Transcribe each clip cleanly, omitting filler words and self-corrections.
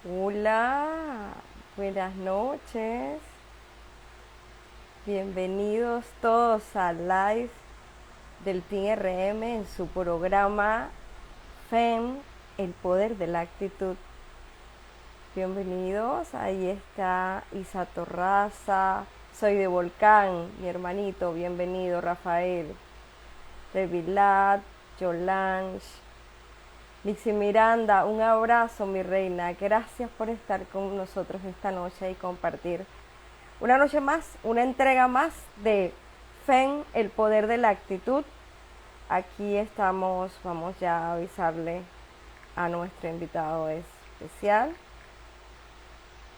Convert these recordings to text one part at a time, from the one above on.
Hola, buenas noches. Bienvenidos todos al live del Team RM en su programa FEM, el poder de la actitud. Bienvenidos, ahí está Isa Torraza, soy de Volcán, mi hermanito, bienvenido Rafael, de Vilat, Yolange, Lixi Miranda, un abrazo mi reina, gracias por estar con nosotros esta noche y compartir una noche más, una entrega más de FEN, el poder de la actitud. Aquí estamos, vamos ya a avisarle a nuestro invitado especial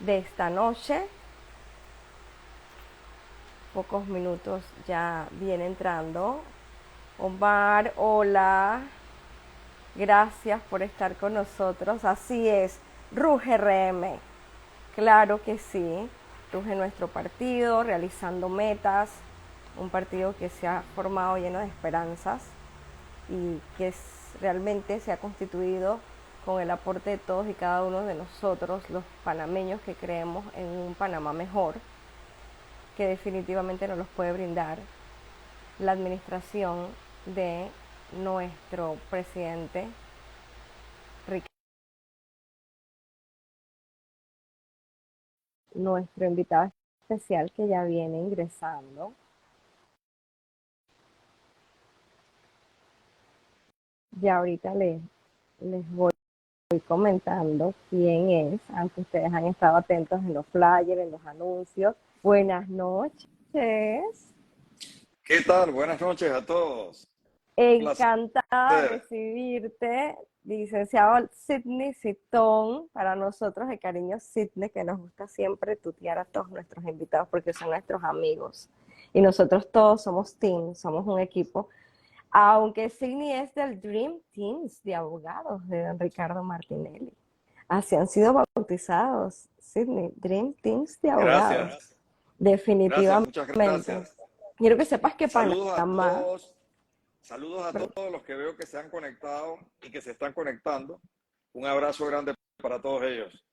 de esta noche. Pocos minutos ya viene entrando. Omar, hola. Gracias por estar con nosotros. Así es, Ruge RM. Claro que sí. Ruge nuestro partido, realizando metas. Un partido que se ha formado lleno de esperanzas y que realmente se ha constituido con el aporte de todos y cada uno de nosotros, los panameños que creemos en un Panamá mejor, que definitivamente nos los puede brindar la administración de nuestro presidente Ricardo. Nuestro invitado especial que ya viene ingresando. Ya ahorita les voy comentando quién es, aunque ustedes han estado atentos en los flyers, en los anuncios. Buenas noches. ¿Qué tal? Buenas noches a todos. Un placer. Encantada de recibirte, licenciado Sidney Citón, para nosotros de cariño Sidney, que nos gusta siempre tutear a todos nuestros invitados porque son nuestros amigos. Y nosotros todos somos team, somos un equipo. Aunque Sidney es del Dream Teams de abogados de don Ricardo Martinelli. Así han sido bautizados, Sidney, Dream Teams de abogados. Gracias. Gracias, Definitivamente. muchas gracias. Quiero que sepas que Saludos a Panamá, todos. Saludos a todos los que veo que se han conectado y que se están conectando. Un abrazo grande para todos ellos.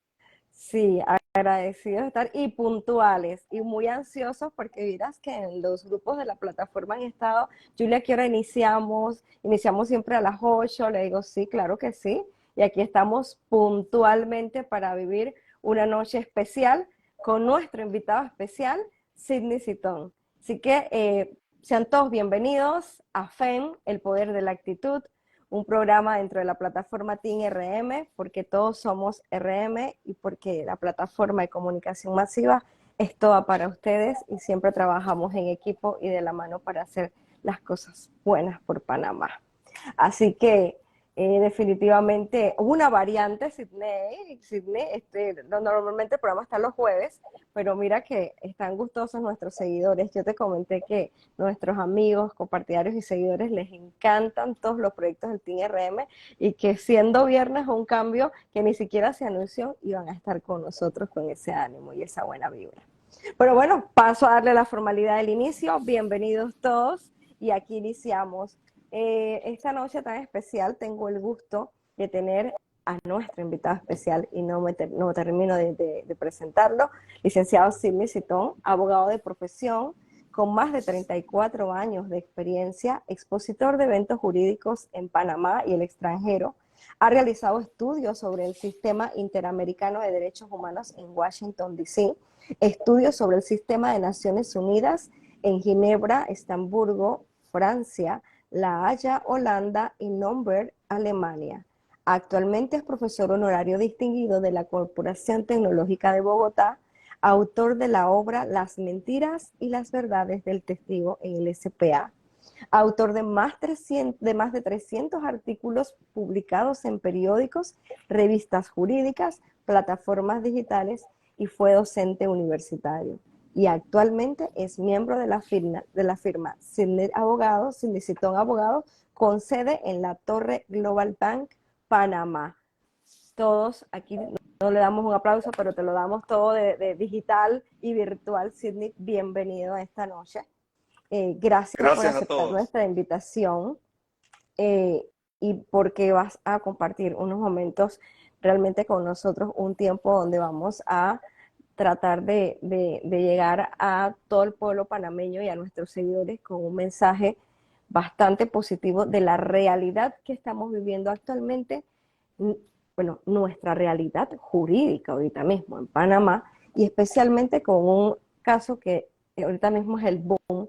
sí, agradecidos de estar y puntuales y muy ansiosos porque dirás que en los grupos de la plataforma han estado, Julia, ¿qué hora iniciamos? Iniciamos siempre a las 8, le digo, sí, claro que sí. Y aquí estamos puntualmente para vivir una noche especial con nuestro invitado especial, Sidney Citón. Así que sean todos bienvenidos a FEM, el poder de la actitud, un programa dentro de la plataforma Team RM, porque todos somos RM y porque la plataforma de comunicación masiva es toda para ustedes y siempre trabajamos en equipo y de la mano para hacer las cosas buenas por Panamá. Así que definitivamente hubo una variante, Sydney normalmente el programa está los jueves, pero mira que están gustosos nuestros seguidores. Yo te comenté que nuestros amigos, compartidarios y seguidores les encantan todos los proyectos del Team RM y que siendo viernes un cambio que ni siquiera se anunció, iban a estar con nosotros con ese ánimo y esa buena vibra. Pero bueno, paso a darle la formalidad del inicio. Bienvenidos todos y aquí iniciamos. Esta noche tan especial tengo el gusto de tener a nuestro invitado especial y no termino de presentarlo, licenciado Sidney Citón, abogado de profesión con más de 34 años de experiencia, expositor de eventos jurídicos en Panamá y el extranjero. Ha realizado estudios sobre el Sistema Interamericano de Derechos Humanos en Washington, D.C., estudios sobre el Sistema de Naciones Unidas en Ginebra, Estamburgo, Francia, La Haya, Holanda y Nürnberg, Alemania. Actualmente es profesor honorario distinguido de la Corporación Tecnológica de Bogotá, autor de la obra Las mentiras y las verdades del testigo en el SPA, autor de más de 300 artículos publicados en periódicos, revistas jurídicas, plataformas digitales y fue docente universitario. Y actualmente es miembro de la firma Sidney Abogados, Sidney Citón Abogados, con sede en la Torre Global Bank, Panamá. Todos aquí no le damos un aplauso, pero te lo damos todo de digital y virtual. Sidney, bienvenido a esta noche. Gracias por Gracias a aceptar todos. nuestra invitación. y porque vas a compartir unos momentos realmente con nosotros, un tiempo donde vamos a tratar de llegar a todo el pueblo panameño y a nuestros seguidores con un mensaje bastante positivo de la realidad que estamos viviendo actualmente, bueno, nuestra realidad jurídica ahorita mismo en Panamá, y especialmente con un caso que ahorita mismo es el boom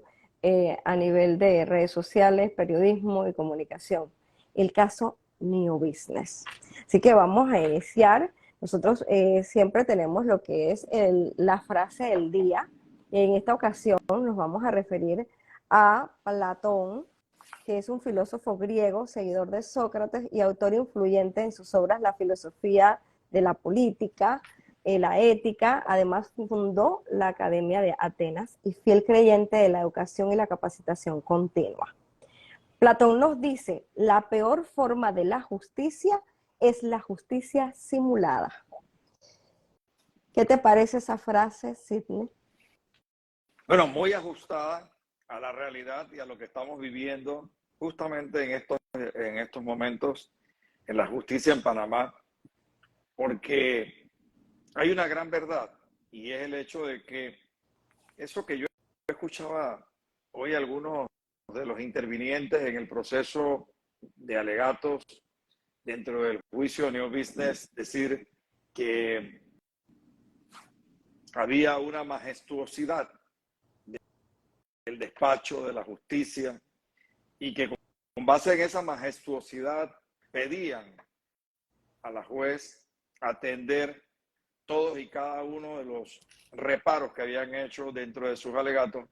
a nivel de redes sociales, periodismo y comunicación, el caso New Business. Así que vamos a iniciar. Nosotros siempre tenemos lo que es la frase del día. En esta ocasión nos vamos a referir a Platón, que es un filósofo griego, seguidor de Sócrates y autor influyente en sus obras La filosofía de la política, la ética. Además fundó la Academia de Atenas y fiel creyente de la educación y la capacitación continua. Platón nos dice, la peor forma de la justicia es la justicia simulada. ¿Qué te parece esa frase, Sidney? Bueno, muy ajustada a la realidad y a lo que estamos viviendo justamente en estos momentos en la justicia en Panamá, porque hay una gran verdad y es el hecho de que eso que yo escuchaba hoy algunos de los intervinientes en el proceso de alegatos dentro del juicio New Business, decir que había una majestuosidad del despacho de la justicia y que con base en esa majestuosidad pedían a la juez atender todos y cada uno de los reparos que habían hecho dentro de sus alegatos.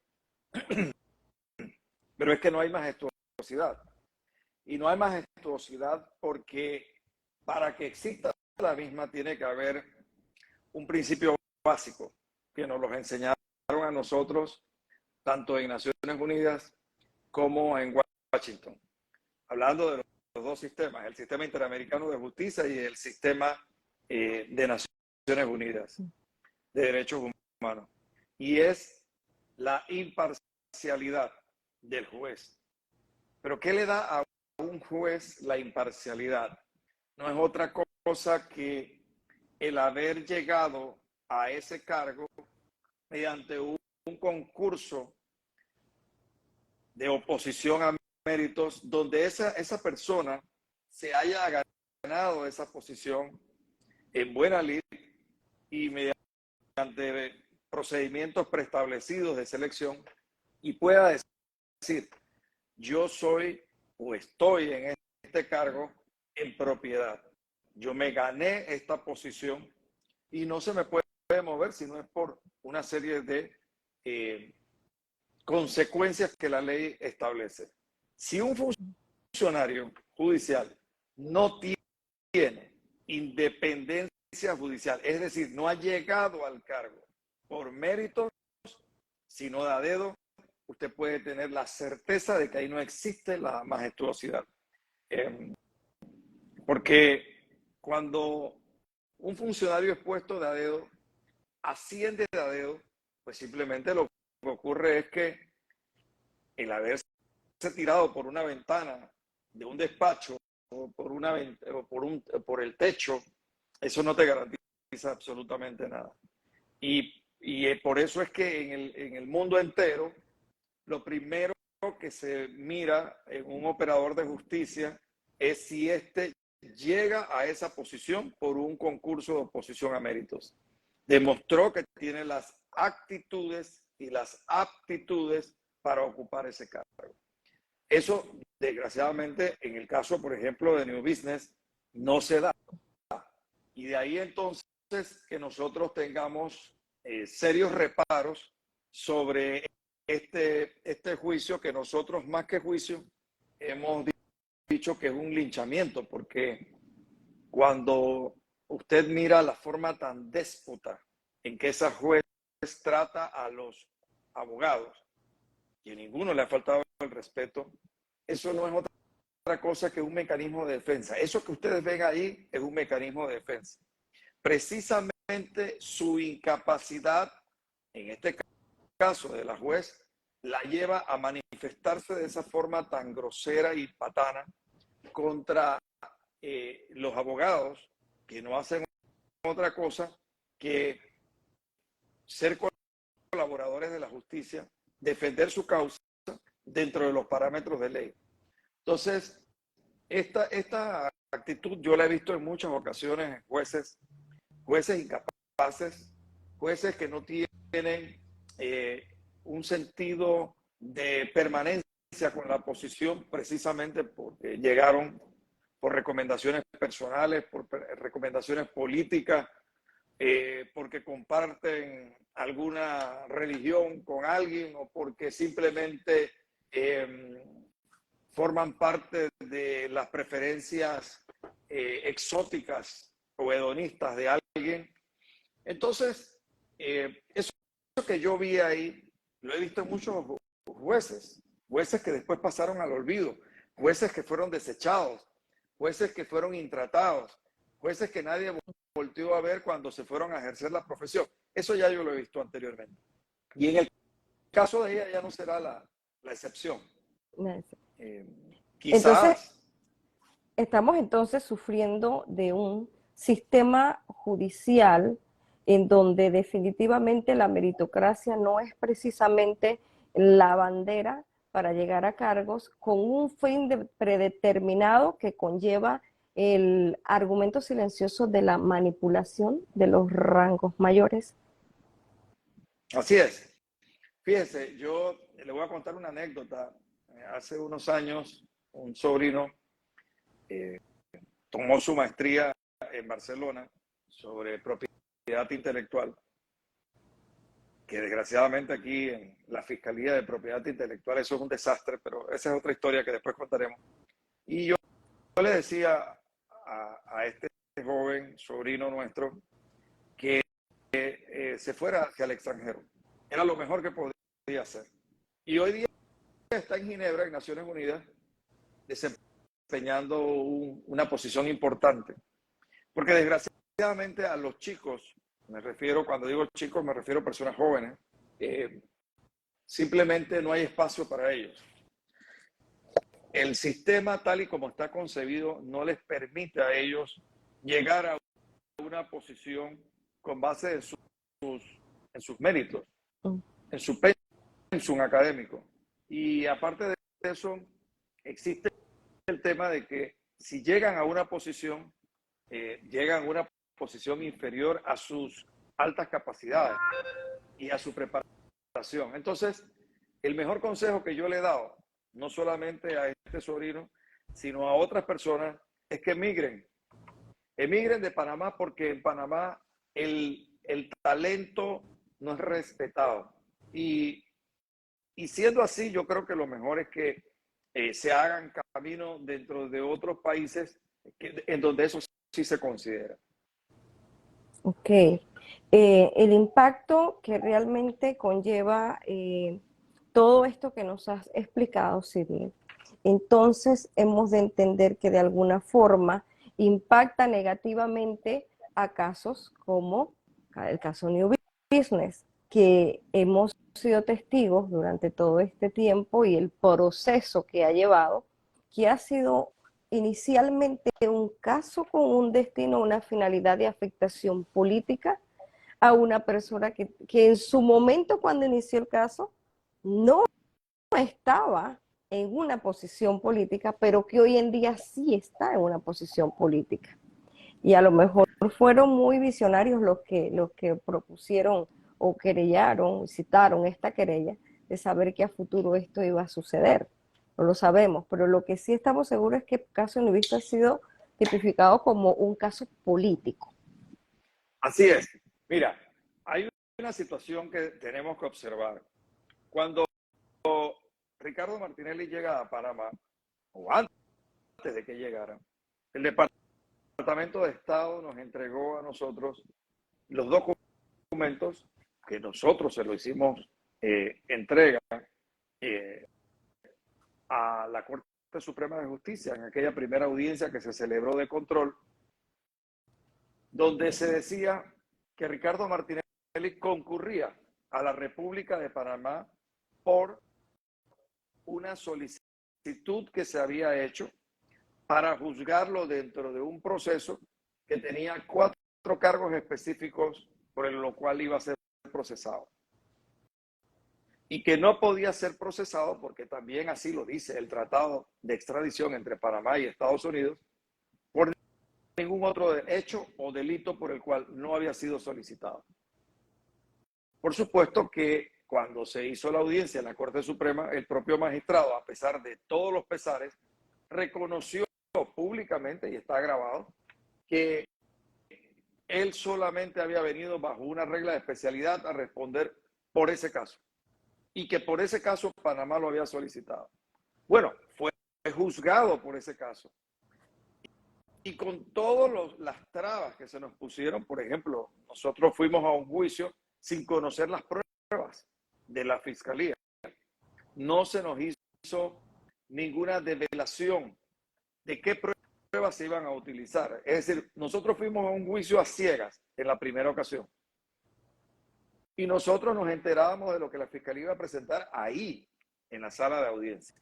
Pero es que no hay majestuosidad. Y no hay majestuosidad porque para que exista la misma tiene que haber un principio básico que nos los enseñaron a nosotros tanto en Naciones Unidas como en Washington. Hablando de los dos sistemas, el sistema interamericano de justicia y el sistema de Naciones Unidas de derechos humanos. Y es la imparcialidad del juez. Pero ¿qué le da a un juez la imparcialidad? No es otra cosa que el haber llegado a ese cargo mediante un concurso de oposición a méritos donde esa persona se haya ganado esa posición en buena lid y mediante procedimientos preestablecidos de selección y pueda decir, yo soy o estoy en este cargo en propiedad. Yo me gané esta posición y no se me puede mover si no es por una serie de consecuencias que la ley establece. Si un funcionario judicial no tiene independencia judicial, es decir, no ha llegado al cargo por méritos, sino de a dedo, usted puede tener la certeza de que ahí no existe la majestuosidad. Porque cuando un funcionario es puesto de a dedo, asciende de a dedo, pues simplemente lo que ocurre es que el haberse tirado por una ventana de un despacho o por el techo, eso no te garantiza absolutamente nada. Y por eso es que en el mundo entero, lo primero que se mira en un operador de justicia es si éste llega a esa posición por un concurso de oposición a méritos. Demostró que tiene las actitudes y las aptitudes para ocupar ese cargo. Eso, desgraciadamente, en el caso, por ejemplo, de New Business, no se da. Y de ahí entonces que nosotros tengamos serios reparos sobre este juicio que nosotros, más que juicio, hemos dicho que es un linchamiento, porque cuando usted mira la forma tan déspota en que esa juez trata a los abogados, y a ninguno le ha faltado el respeto, eso no es otra cosa que un mecanismo de defensa. Eso que ustedes ven ahí es un mecanismo de defensa. Precisamente su incapacidad, en este caso de la juez, la lleva a manifestarse de esa forma tan grosera y patana, contra los abogados que no hacen otra cosa que ser colaboradores de la justicia, defender su causa dentro de los parámetros de ley. Entonces, esta actitud yo la he visto en muchas ocasiones en jueces incapaces, jueces que no tienen un sentido de permanencia con la posición precisamente porque llegaron por recomendaciones personales, por recomendaciones políticas, porque comparten alguna religión con alguien o porque simplemente forman parte de las preferencias exóticas o hedonistas de alguien. Entonces, eso que yo vi ahí, lo he visto en muchos jueces que después pasaron al olvido, jueces que fueron desechados, jueces que fueron intratados, jueces que nadie volteó a ver cuando se fueron a ejercer la profesión. Eso ya yo lo he visto anteriormente. Y en el caso de ella ya no será la excepción. Entonces, Quizás... estamos entonces sufriendo de un sistema judicial en donde definitivamente la meritocracia no es precisamente la bandera para llegar a cargos con un fin predeterminado que conlleva el argumento silencioso de la manipulación de los rangos mayores. Así es. Fíjese, yo le voy a contar una anécdota. Hace unos años, un sobrino tomó su maestría en Barcelona sobre propiedad intelectual, que desgraciadamente aquí en la Fiscalía de Propiedad Intelectual eso es un desastre, pero esa es otra historia que después contaremos. Y yo le decía a este joven sobrino nuestro que se fuera hacia el extranjero. Era lo mejor que podía hacer. Y hoy día está en Ginebra, en Naciones Unidas, desempeñando una posición importante. Porque desgraciadamente a los chicos, me refiero, cuando digo chicos, me refiero a personas jóvenes, simplemente no hay espacio para ellos. El sistema tal y como está concebido no les permite a ellos llegar a una posición con base en sus méritos, en su pensum académico. Y aparte de eso, existe el tema de que si llegan a una posición, llegan a una posición inferior a sus altas capacidades y a su preparación. Entonces, el mejor consejo que yo le he dado, no solamente a este sobrino, sino a otras personas, es que emigren. Emigren de Panamá porque en Panamá el talento no es respetado. Y siendo así, yo creo que lo mejor es que se hagan camino dentro de otros países en donde eso sí se considera. Ok. El impacto que realmente conlleva todo esto que nos has explicado, Sidney, entonces hemos de entender que de alguna forma impacta negativamente a casos como el caso New Business, que hemos sido testigos durante todo este tiempo y el proceso que ha llevado, que ha sido inicialmente un caso con un destino, una finalidad de afectación política a una persona que en su momento cuando inició el caso no estaba en una posición política, pero que hoy en día sí está en una posición política. Y a lo mejor fueron muy visionarios los que propusieron o querellaron, citaron esta querella de saber que a futuro esto iba a suceder. No lo sabemos, pero lo que sí estamos seguros es que el caso New Business ha sido tipificado como un caso político. Así es. Mira, hay una situación que tenemos que observar. Cuando Ricardo Martinelli llega a Panamá, o antes de que llegara, el Departamento de Estado nos entregó a nosotros los documentos que nosotros se lo hicimos entrega a la Corte Suprema de Justicia en aquella primera audiencia que se celebró de control, donde se decía que Ricardo Martinelli concurría a la República de Panamá por una solicitud que se había hecho para juzgarlo dentro de un proceso que tenía 4 cargos específicos por lo cual iba a ser procesado. Y que no podía ser procesado porque también así lo dice el Tratado de Extradición entre Panamá y Estados Unidos, por ningún otro hecho o delito por el cual no había sido solicitado. Por supuesto que cuando se hizo la audiencia en la Corte Suprema, el propio magistrado, a pesar de todos los pesares, reconoció públicamente, y está grabado, que él solamente había venido bajo una regla de especialidad a responder por ese caso y que por ese caso Panamá lo había solicitado. Bueno, fue juzgado por ese caso. Y con todas las trabas que se nos pusieron, por ejemplo, nosotros fuimos a un juicio sin conocer las pruebas de la Fiscalía. No se nos hizo ninguna develación de qué pruebas se iban a utilizar. Es decir, nosotros fuimos a un juicio a ciegas en la primera ocasión. Y nosotros nos enterábamos de lo que la Fiscalía iba a presentar ahí, en la sala de audiencias.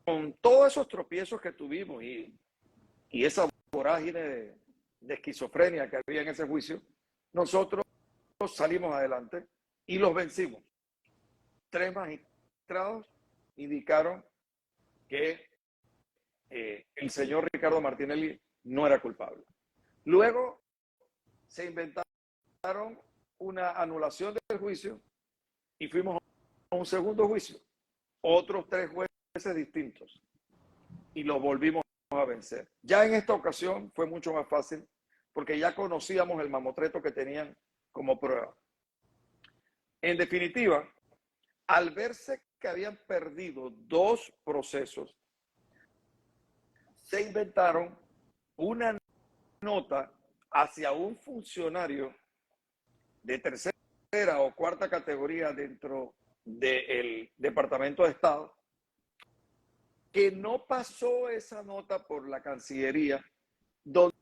Con todos esos tropiezos que tuvimos y esa vorágine de esquizofrenia que había en ese juicio, nosotros salimos adelante y los vencimos. 3 magistrados indicaron que el señor Ricardo Martinelli no era culpable. Luego se inventaron una anulación del juicio y fuimos a un segundo juicio, otros 3 jueces distintos, y los volvimos a vencer. Ya en esta ocasión fue mucho más fácil porque ya conocíamos el mamotreto que tenían como prueba. En definitiva, al verse que habían perdido 2 procesos, se inventaron una nota hacia un funcionario de tercera o cuarta categoría dentro del Departamento de Estado, que no pasó esa nota por la Cancillería, donde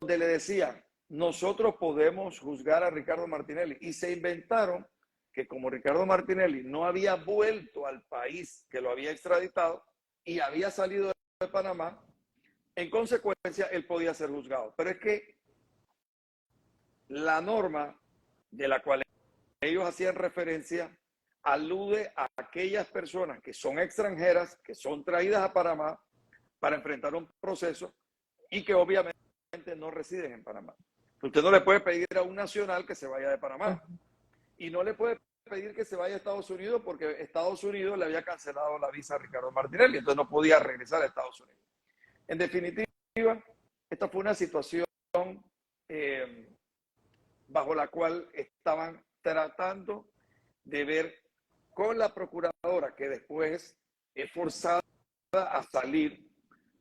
le decían, nosotros podemos juzgar a Ricardo Martinelli. Y se inventaron que como Ricardo Martinelli no había vuelto al país que lo había extraditado y había salido de Panamá, en consecuencia él podía ser juzgado. Pero es que la norma de la cual ellos hacían referencia alude a aquellas personas que son extranjeras, que son traídas a Panamá para enfrentar un proceso y que obviamente no residen en Panamá. Usted no le puede pedir a un nacional que se vaya de Panamá y no le puede pedir que se vaya a Estados Unidos porque Estados Unidos le había cancelado la visa a Ricardo Martinelli, entonces no podía regresar a Estados Unidos. En definitiva, esta fue una situación bajo la cual estaban tratando de ver con la procuradora, que después es forzada a salir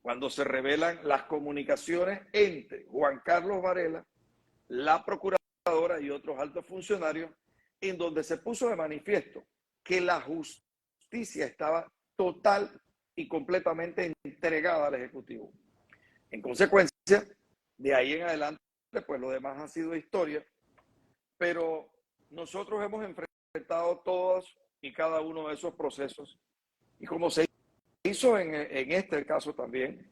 cuando se revelan las comunicaciones entre Juan Carlos Varela, la procuradora y otros altos funcionarios, en donde se puso de manifiesto que la justicia estaba total y completamente entregada al Ejecutivo. En consecuencia, de ahí en adelante, pues lo demás ha sido historia, pero nosotros hemos enfrentado todos y cada uno de esos procesos. Y como se hizo en este caso también,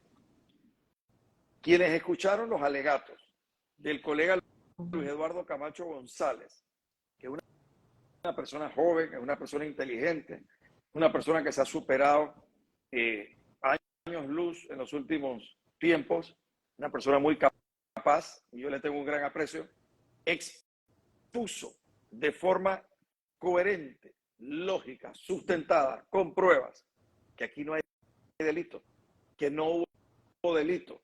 quienes escucharon los alegatos del colega Luis Eduardo Camacho González, que es una persona joven, es una persona inteligente, una persona que se ha superado años luz en los últimos tiempos, una persona muy capaz, y yo le tengo un gran aprecio, expuso de forma coherente, lógica, sustentada, con pruebas, que aquí no hay delito, que no hubo delito.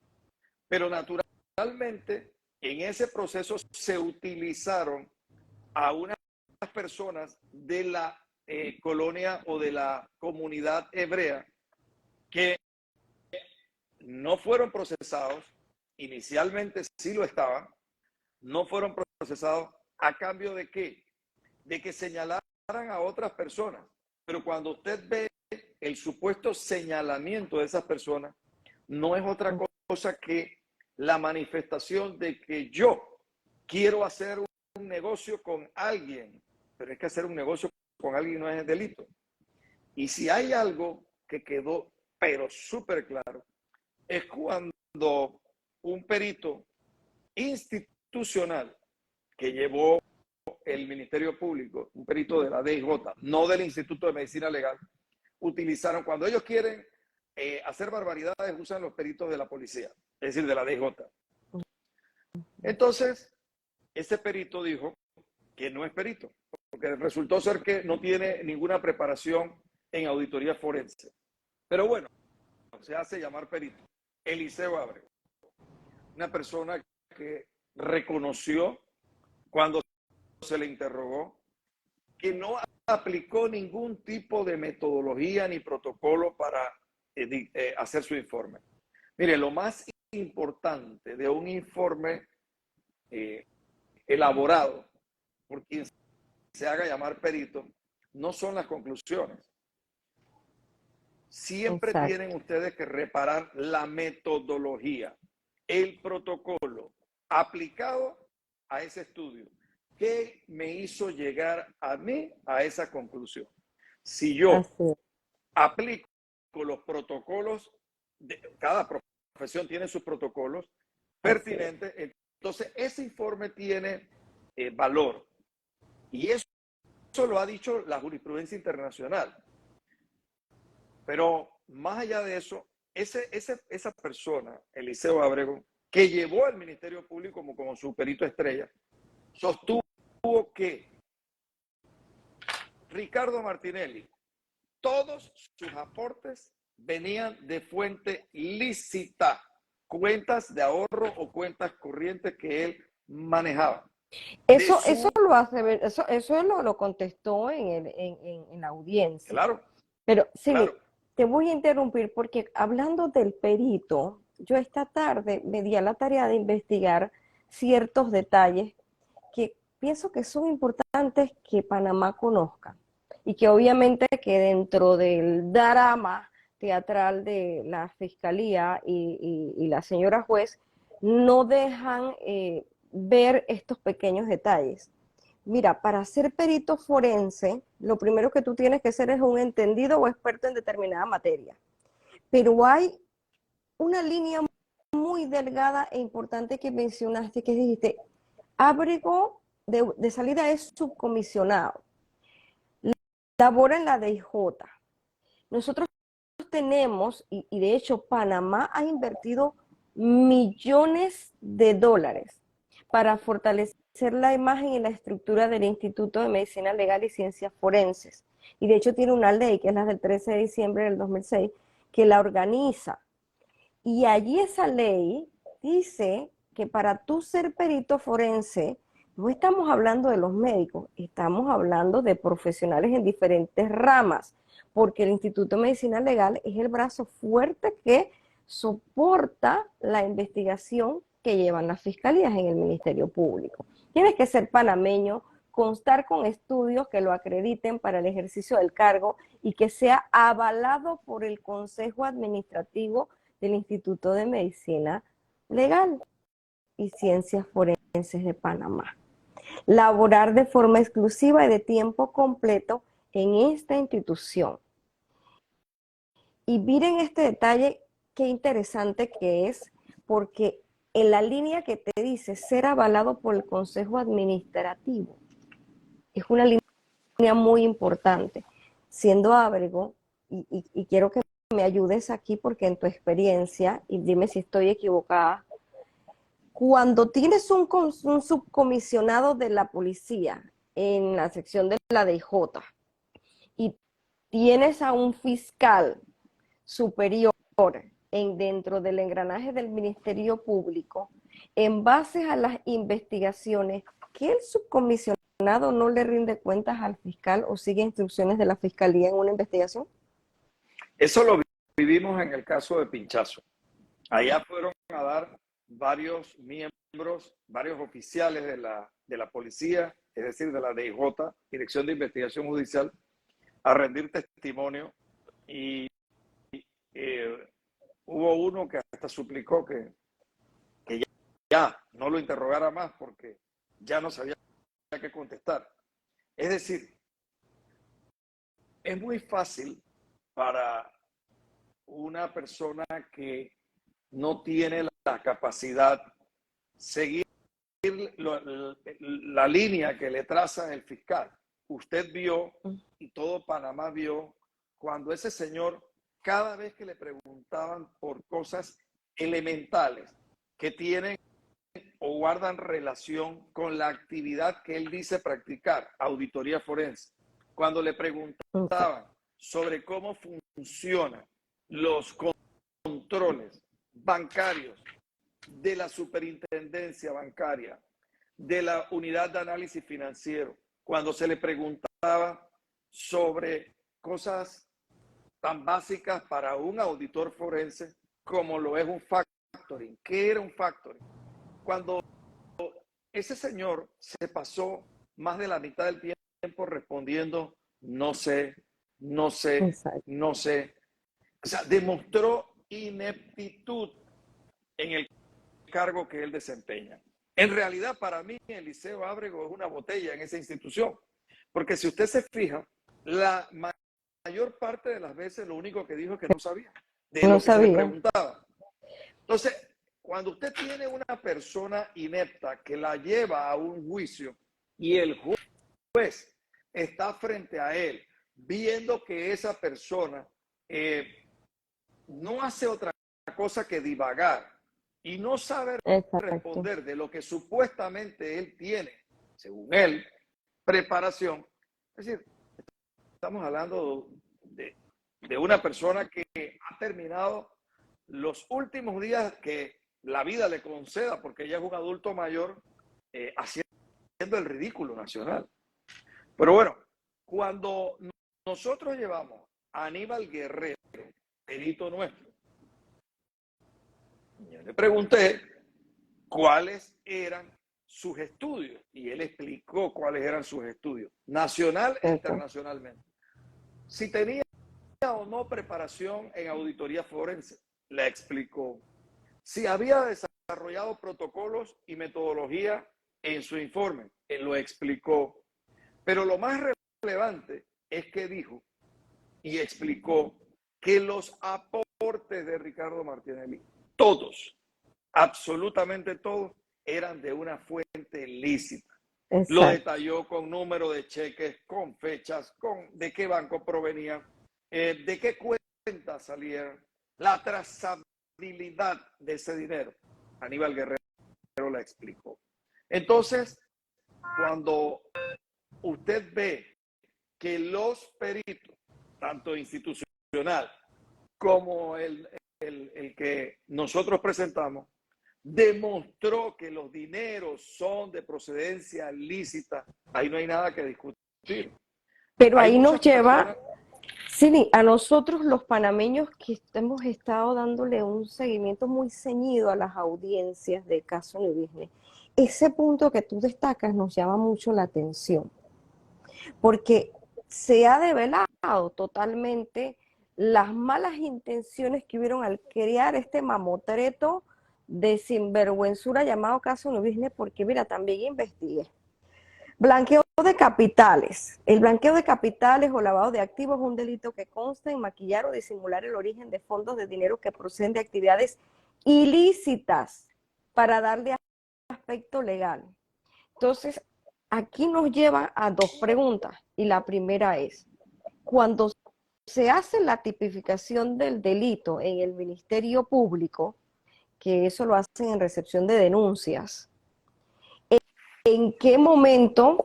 Pero naturalmente, en ese proceso se utilizaron a unas personas de la colonia o de la comunidad hebrea que no fueron procesados, inicialmente sí lo estaban, no fueron procesados a cambio de ¿qué? De que señalaran a otras personas. Pero cuando usted ve el supuesto señalamiento de esas personas, no es otra cosa que la manifestación de que yo quiero hacer un negocio con alguien, pero es que hacer un negocio con alguien no es delito. Y si hay algo que quedó pero súper claro, es cuando un perito institucional que llevó el Ministerio Público, un perito de la DIJ, no del Instituto de Medicina Legal, utilizaron, cuando ellos quieren hacer barbaridades, usan los peritos de la policía, es decir, de la DIJ. Entonces, ese perito dijo que no es perito, porque resultó ser que no tiene ninguna preparación en auditoría forense. Pero bueno, se hace llamar perito. Eliseo Ábrego, una persona que reconoció cuando se le interrogó que no aplicó ningún tipo de metodología ni protocolo para hacer su informe. Mire, lo más importante de un informe elaborado por quien se haga llamar perito no son las conclusiones. Siempre Exacto. tienen ustedes que reparar la metodología, el protocolo aplicado a ese estudio. ¿Qué me hizo llegar a mí a esa conclusión? Si yo Así. aplico los protocolos, cada profesión tiene sus protocolos pertinentes, entonces ese informe tiene valor. Y eso lo ha dicho la jurisprudencia internacional. Pero más allá de eso, esa persona, Eliseo Ábrego, que llevó al Ministerio Público como su perito estrella, sostuvo que Ricardo Martinelli, todos sus aportes venían de fuente lícita, cuentas de ahorro o cuentas corrientes que él manejaba. Eso lo hace ver, eso lo contestó en la audiencia. Claro, Pero sí, claro. te voy a interrumpir porque hablando del perito, yo esta tarde me di a la tarea de investigar ciertos detalles que pienso que son importantes que Panamá conozca y que obviamente que dentro del drama teatral de la fiscalía y la señora juez no dejan ver estos pequeños detalles. Mira, para ser perito forense, lo primero que tú tienes que ser es un entendido o experto en determinada materia. Pero hay una línea muy delgada e importante que mencionaste, que dijiste, Ábrego de salida es subcomisionado, labora en la DIJ. Nosotros tenemos, y de hecho Panamá ha invertido millones de dólares para fortalecer la imagen y la estructura del Instituto de Medicina Legal y Ciencias Forenses. Y de hecho tiene una ley, que es la del 13 de diciembre del 2006, que la organiza. Y allí esa ley dice que para tú ser perito forense, no estamos hablando de los médicos, estamos hablando de profesionales en diferentes ramas, porque el Instituto de Medicina Legal es el brazo fuerte que soporta la investigación que llevan las fiscalías en el Ministerio Público. Tienes que ser panameño, constar con estudios que lo acrediten para el ejercicio del cargo y que sea avalado por el Consejo Administrativo del Instituto de Medicina Legal y Ciencias Forenses de Panamá. Laborar de forma exclusiva y de tiempo completo en esta institución. Y miren este detalle, qué interesante que es, porque en la línea que te dice ser avalado por el Consejo Administrativo, es una línea muy importante. Siendo Ábrego, y quiero que me ayudes aquí porque en tu experiencia, y dime si estoy equivocada, cuando tienes un subcomisionado de la policía en la sección de la DIJ y tienes a un fiscal superior dentro del engranaje del Ministerio Público, en base a las investigaciones, que el subcomisionado no le rinde cuentas al fiscal o sigue instrucciones de la fiscalía en una investigación? Eso lo vivimos en el caso de Pinchazo. Allá fueron a dar varios miembros, varios oficiales de la policía, es decir, de la DIJ, Dirección de Investigación Judicial, a rendir testimonio y hubo uno que hasta suplicó que ya no lo interrogara más porque ya no sabía qué contestar. Es decir, es muy fácil para una persona que no tiene la capacidad seguir la línea que le traza el fiscal. Usted vio y todo Panamá vio cuando ese señor, cada vez que le preguntaban por cosas elementales que tienen o guardan relación con la actividad que él dice practicar, auditoría forense, cuando le preguntaban sobre cómo funcionan los controles bancarios de la superintendencia bancaria, de la unidad de análisis financiero, cuando se le preguntaba sobre cosas tan básicas para un auditor forense como lo es un factoring. ¿Qué era un factoring? Cuando ese señor se pasó más de la mitad del tiempo respondiendo no sé, no sé, Exacto. no sé. O sea, demostró ineptitud en el cargo que él desempeña. En realidad, para mí, Eliseo Ábrego es una botella en esa institución. Porque si usted se fija, la mayor parte de las veces lo único que dijo es que no sabía de No lo que se le sabía. preguntaba. Entonces, cuando usted tiene una persona inepta que la lleva a un juicio y el juez está frente a él viendo que esa persona no hace otra cosa que divagar y no sabe Exacto. responder de lo que supuestamente él tiene, según él, preparación. Es decir, estamos hablando de una persona que ha terminado los últimos días que la vida le conceda, porque ella es un adulto mayor, haciendo el ridículo nacional. Pero bueno, cuando nosotros llevamos a Aníbal Guerrero, perito nuestro, yo le pregunté cuáles eran sus estudios y él explicó cuáles eran sus estudios, nacional e internacionalmente. Si tenía o no preparación en auditoría forense, le explicó. Si había desarrollado protocolos y metodología en su informe, él lo explicó. Pero lo más relevante es que dijo y explicó que los aportes de Ricardo Martinelli, todos, absolutamente todos, eran de una fuente lícita. Exacto. Lo detalló con número de cheques, con fechas, con de qué banco provenían, de qué cuentas salieron, la trazabilidad de ese dinero. Aníbal Guerrero la explicó. Entonces, cuando usted ve que los peritos, tanto institucional como el que nosotros presentamos, demostró que los dineros son de procedencia lícita, ahí no hay nada que discutir. Pero Hay ahí nos muchas lleva, personas. sí, a nosotros los panameños que hemos estado dándole un seguimiento muy ceñido a las audiencias del caso New Business. Ese punto que tú destacas nos llama mucho la atención, porque se ha develado totalmente las malas intenciones que hubieron al crear este mamotreto de sinvergüenzura llamado caso New Business, porque mira, también investigué. Blanqueo de capitales. El blanqueo de capitales o lavado de activos es un delito que consta en maquillar o disimular el origen de fondos de dinero que proceden de actividades ilícitas para darle aspecto legal. Entonces, aquí nos lleva a dos preguntas. Y la primera es, cuando se hace la tipificación del delito en el Ministerio Público, que eso lo hacen en recepción de denuncias, ¿en qué momento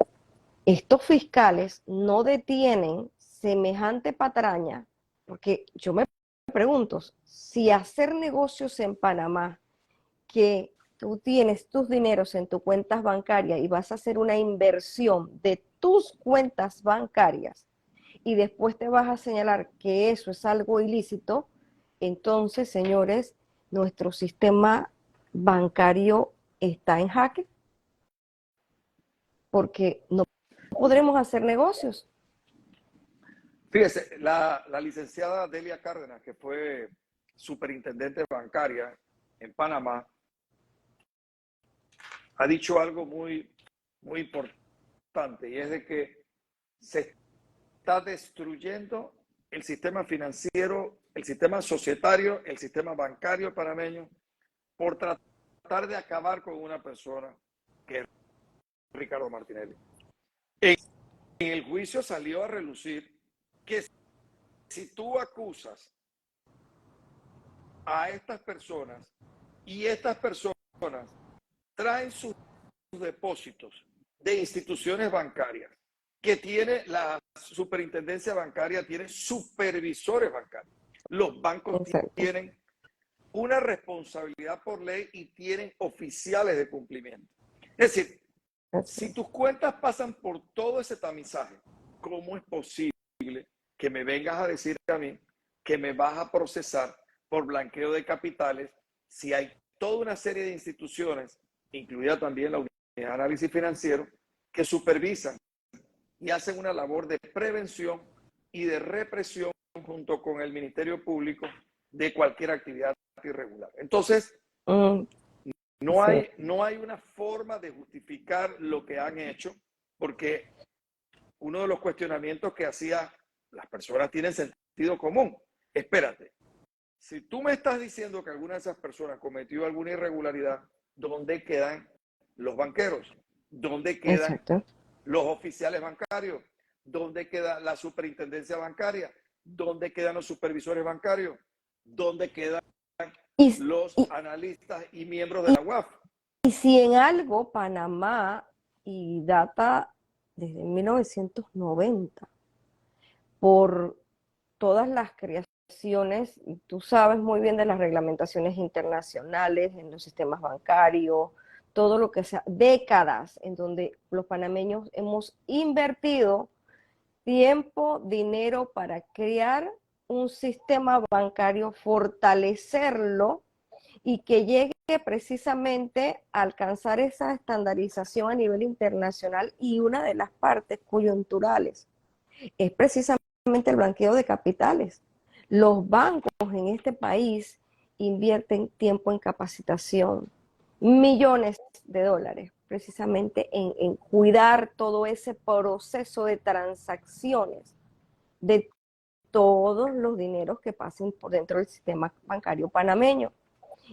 estos fiscales no detienen semejante patraña? Porque yo me pregunto, si hacer negocios en Panamá, que tú tienes tus dineros en tus cuentas bancarias y vas a hacer una inversión de tus cuentas bancarias y después te vas a señalar que eso es algo ilícito, entonces, señores, nuestro sistema bancario está en jaque porque no podremos hacer negocios. Fíjese, la licenciada Delia Cárdenas, que fue superintendente bancaria en Panamá, ha dicho algo muy, muy importante, y es de que se está destruyendo el sistema financiero el sistema societario, el sistema bancario panameño, por tratar de acabar con una persona que es Ricardo Martinelli. En el juicio salió a relucir que si tú acusas a estas personas y estas personas traen sus depósitos de instituciones bancarias, que tiene la superintendencia bancaria, tiene supervisores bancarios. Los bancos tienen una responsabilidad por ley y tienen oficiales de cumplimiento. Es decir, si tus cuentas pasan por todo ese tamizaje, ¿cómo es posible que me vengas a decir a mí que me vas a procesar por blanqueo de capitales si hay toda una serie de instituciones, incluida también la Unidad de Análisis Financiero, que supervisan y hacen una labor de prevención y de represión junto con el Ministerio Público de cualquier actividad irregular? Entonces, no hay una forma de justificar lo que han hecho, porque uno de los cuestionamientos que hacía las personas tienen sentido común. Espérate, si tú me estás diciendo que alguna de esas personas cometió alguna irregularidad, ¿dónde quedan los banqueros? ¿Dónde quedan los oficiales bancarios? ¿Dónde queda la superintendencia bancaria? ¿Dónde quedan los supervisores bancarios? ¿Dónde quedan los analistas y miembros de la UAF? Y si en algo Panamá, y data desde 1990, por todas las creaciones, y tú sabes muy bien de las reglamentaciones internacionales en los sistemas bancarios, todo lo que sea, décadas en donde los panameños hemos invertido tiempo, dinero para crear un sistema bancario, fortalecerlo y que llegue precisamente a alcanzar esa estandarización a nivel internacional. Y una de las partes coyunturales es precisamente el blanqueo de capitales. Los bancos en este país invierten tiempo en capacitación, millones de dólares, precisamente en cuidar todo ese proceso de transacciones de todos los dineros que pasen por dentro del sistema bancario panameño.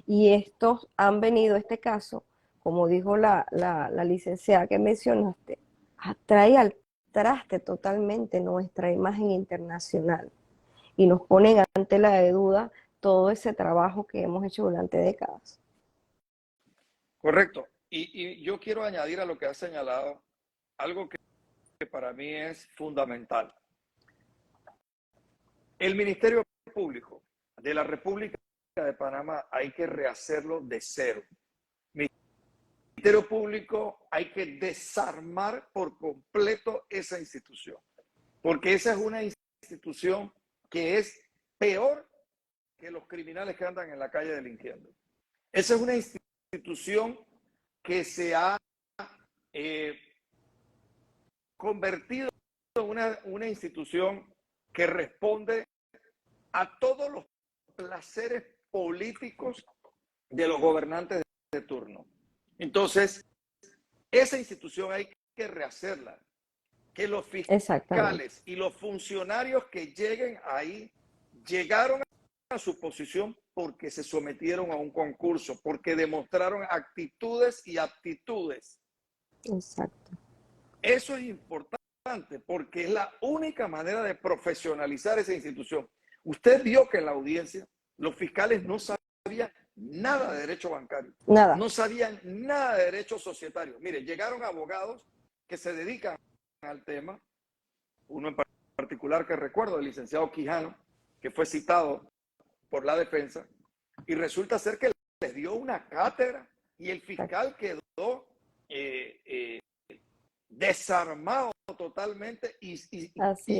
Y estos han venido, este caso, como dijo la licenciada que mencionaste, trae al traste totalmente nuestra imagen internacional y nos ponen ante la duda todo ese trabajo que hemos hecho durante décadas. Correcto. Y yo quiero añadir a lo que has señalado algo que para mí es fundamental. El Ministerio Público de la República de Panamá hay que rehacerlo de cero. El Ministerio Público hay que desarmar por completo esa institución, porque esa es una institución que es peor que los criminales que andan en la calle delinquiendo. Esa es una institución que se ha convertido en una institución que responde a todos los placeres políticos de los gobernantes de turno. Entonces, esa institución hay que rehacerla. Que los fiscales y los funcionarios que lleguen ahí llegaron a su posición porque se sometieron a un concurso, porque demostraron actitudes y aptitudes. Exacto. Eso es importante porque es la única manera de profesionalizar esa institución. Usted vio que en la audiencia los fiscales no sabían nada de derecho bancario. Nada. No sabían nada de derecho societario. Mire, llegaron abogados que se dedican al tema, uno en particular que recuerdo, el licenciado Quijano, que fue citado por la defensa, y resulta ser que les dio una cátedra y el fiscal quedó desarmado totalmente y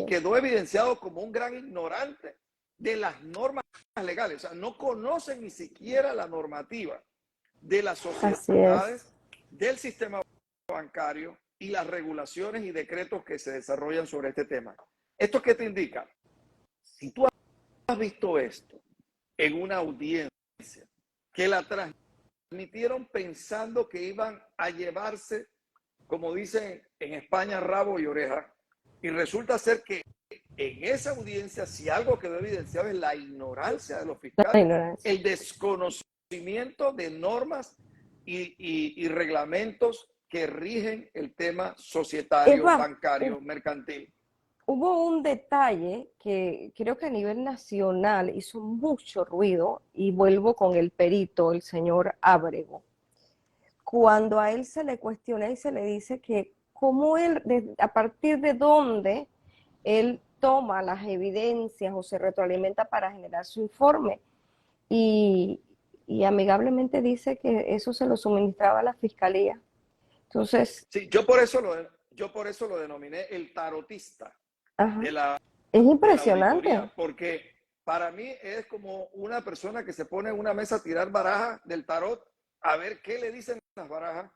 quedó evidenciado como un gran ignorante de las normas legales. O sea, no conocen ni siquiera la normativa de las sociedades, del sistema bancario y las regulaciones y decretos que se desarrollan sobre este tema. ¿Esto qué te indica? Si tú has visto esto en una audiencia que la transmitieron pensando que iban a llevarse, como dicen en España, rabo y oreja, y resulta ser que en esa audiencia, si algo quedó evidenciado es la ignorancia de los La fiscales, ignorancia. el desconocimiento de normas y reglamentos que rigen el tema Es societario, más, bancario, mercantil. hubo un detalle que creo que a nivel nacional hizo mucho ruido, y vuelvo con el perito, el señor Ábrego. Cuando a él se le cuestiona y se le dice que cómo él, a partir de dónde él toma las evidencias o se retroalimenta para generar su informe, y, y amigablemente dice que eso se lo suministraba a la fiscalía. Entonces, Sí, yo por eso lo denominé el tarotista ajá, de la, es de la auditoría, impresionante. porque para mí es como una persona que se pone en una mesa a tirar barajas del tarot a ver qué le dicen las barajas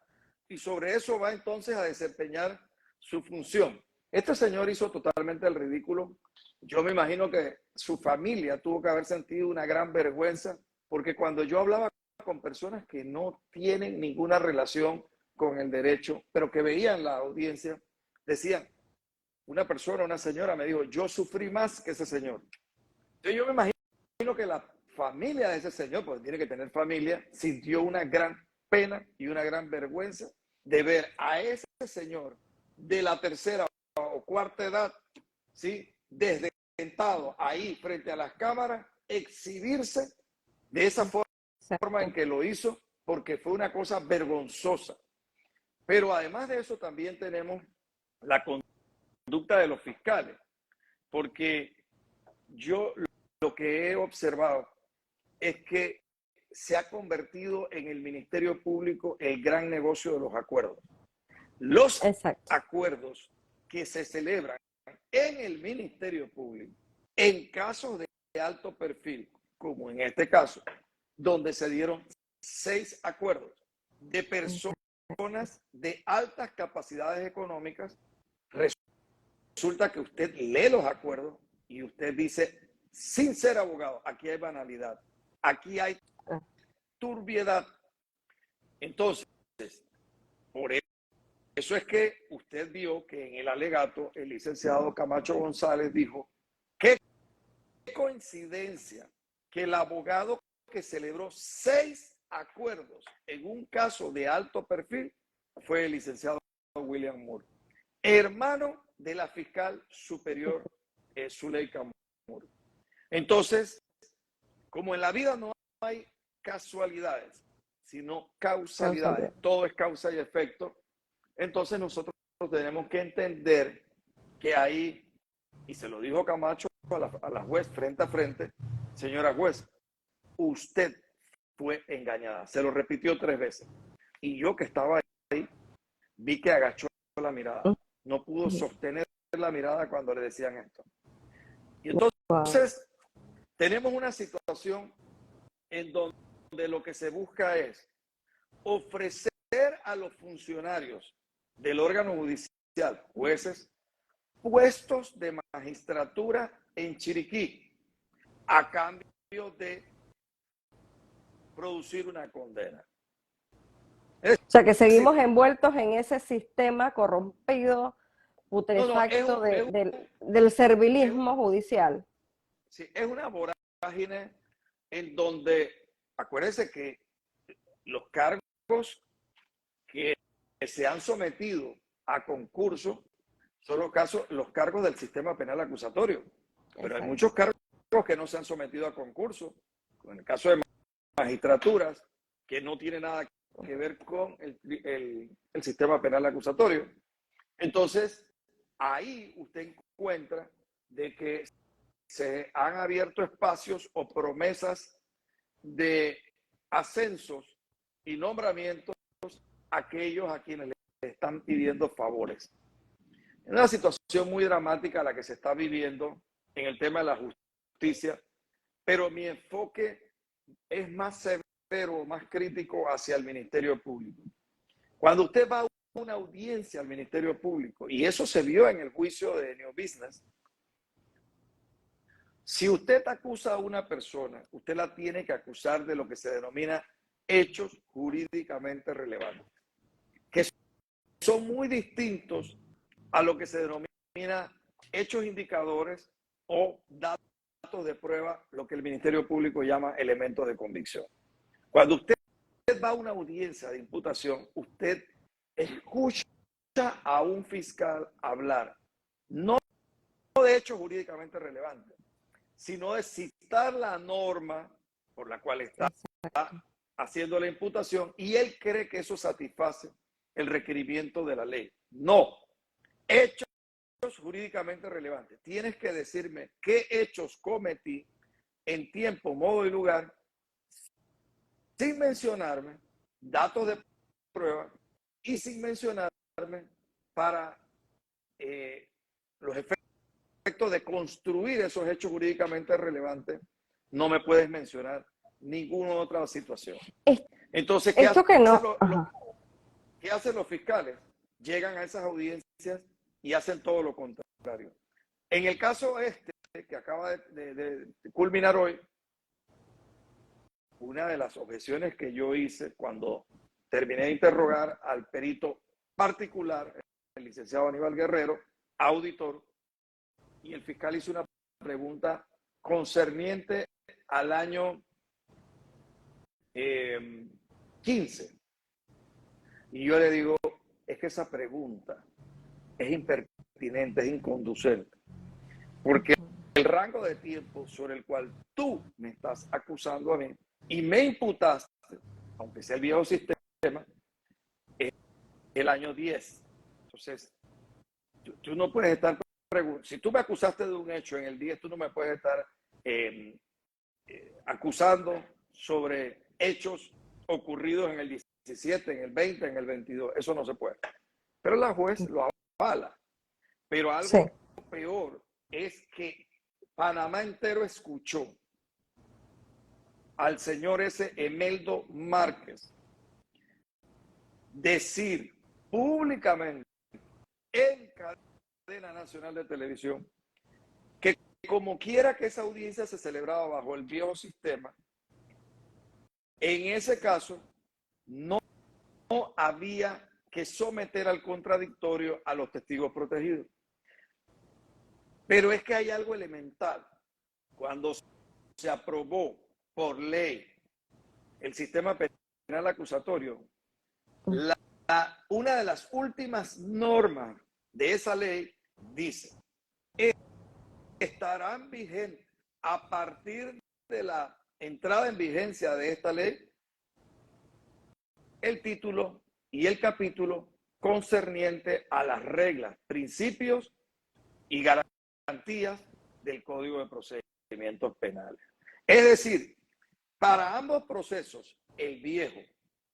y sobre eso va entonces a desempeñar su función. Este señor hizo totalmente el ridículo. Yo me imagino que su familia tuvo que haber sentido una gran vergüenza porque cuando yo hablaba con personas que no tienen ninguna relación con el derecho, pero que veían la audiencia, decían, una persona, una señora me dijo, yo sufrí más que ese señor. Entonces yo me imagino que la familia de ese señor, pues tiene que tener familia, sintió una gran pena y una gran vergüenza de ver a ese señor de la tercera o cuarta edad, ¿sí? Desde sentado ahí frente a las cámaras, exhibirse de esa forma en Exacto. que lo hizo, porque fue una cosa vergonzosa. Pero además de eso también tenemos la conducta de los fiscales, porque yo lo que he observado es que se ha convertido en el Ministerio Público el gran negocio de los acuerdos. Los Exacto. acuerdos que se celebran en el Ministerio Público, en casos de alto perfil, como en este caso, donde se dieron 6 acuerdos de personas de altas capacidades económicas, resulta que usted lee los acuerdos y usted dice, sin ser abogado, aquí hay banalidad, aquí hay turbiedad. Entonces, por eso es que usted vio que en el alegato el licenciado Camacho González dijo, qué coincidencia que el abogado que celebró 6 acuerdos en un caso de alto perfil fue el licenciado William Moore, hermano de la fiscal superior Zuleika Moore. Entonces, como en la vida no hay casualidades, sino causalidades, todo es causa y efecto, entonces nosotros tenemos que entender que ahí, y se lo dijo Camacho a la juez frente a frente, señora juez, usted fue engañada. Se lo repitió 3 veces. Y yo que estaba ahí, vi que agachó la mirada. No pudo sostener la mirada cuando le decían esto. Y entonces tenemos una situación en donde lo que se busca es ofrecer a los funcionarios del órgano judicial, jueces, puestos de magistratura en Chiriquí, a cambio de producir una condena. O sea, que Es seguimos decir, envueltos en ese sistema corrompido, no, putrefacto del servilismo judicial. sí, es una vorágine en donde, acuérdense que los cargos que se han sometido a concurso son los cargos del sistema penal acusatorio. Pero hay Exacto. muchos cargos que no se han sometido a concurso. En el caso de magistraturas, que no tiene nada que ver con el sistema penal acusatorio. Entonces, ahí usted encuentra de que se han abierto espacios o promesas de ascensos y nombramientos a aquellos a quienes le están pidiendo favores. Es una situación muy dramática la que se está viviendo en el tema de la justicia, pero mi enfoque es más severo, más crítico hacia el Ministerio Público. Cuando usted va a una audiencia al Ministerio Público, y eso se vio en el juicio de New Business, si usted acusa a una persona, usted la tiene que acusar de lo que se denomina hechos jurídicamente relevantes, que son muy distintos a lo que se denomina hechos indicadores o datos de prueba, lo que el Ministerio Público llama elementos de convicción. Cuando usted va a una audiencia de imputación, usted escucha a un fiscal hablar, no de hechos jurídicamente relevantes, sino de citar la norma por la cual está haciendo la imputación y él cree que eso satisface el requerimiento de la ley. No, hechos jurídicamente relevantes. Tienes que decirme qué hechos cometí en tiempo, modo y lugar, sin mencionarme datos de prueba y sin mencionarme para los efectos de construir esos hechos jurídicamente relevantes. No me puedes mencionar ninguna otra situación. Entonces, ¿qué hacen los fiscales? Llegan a esas audiencias y hacen todo lo contrario. En el caso que acaba de culminar hoy, una de las objeciones que yo hice cuando terminé de interrogar al perito particular, el licenciado Aníbal Guerrero, auditor, y el fiscal hizo una pregunta concerniente al año 15. Y yo le digo, es que esa pregunta es impertinente, es inconducente, porque el rango de tiempo sobre el cual tú me estás acusando a mí y me imputaste, aunque sea el viejo sistema, es el año 10. Entonces, tú no puedes estar preguntando, si tú me acusaste de un hecho en el 10, tú no me puedes estar acusando sobre hechos ocurridos en el 17, en el 20, en el 22. Eso no se puede. Pero la juez lo avala. Pero algo peor es que Panamá entero escuchó al señor ese Emeldo Márquez decir públicamente en cadena nacional de televisión que como quiera que esa audiencia se celebraba bajo el viejo sistema, en ese caso no había que someter al contradictorio a los testigos protegidos. Pero es que hay algo elemental. Cuando se aprobó por ley el sistema penal acusatorio, una de las últimas normas de esa ley dice: estarán vigentes a partir de la entrada en vigencia de esta ley el título y el capítulo concerniente a las reglas, principios y garantías del Código de Procedimientos Penales. Es decir, para ambos procesos, el viejo,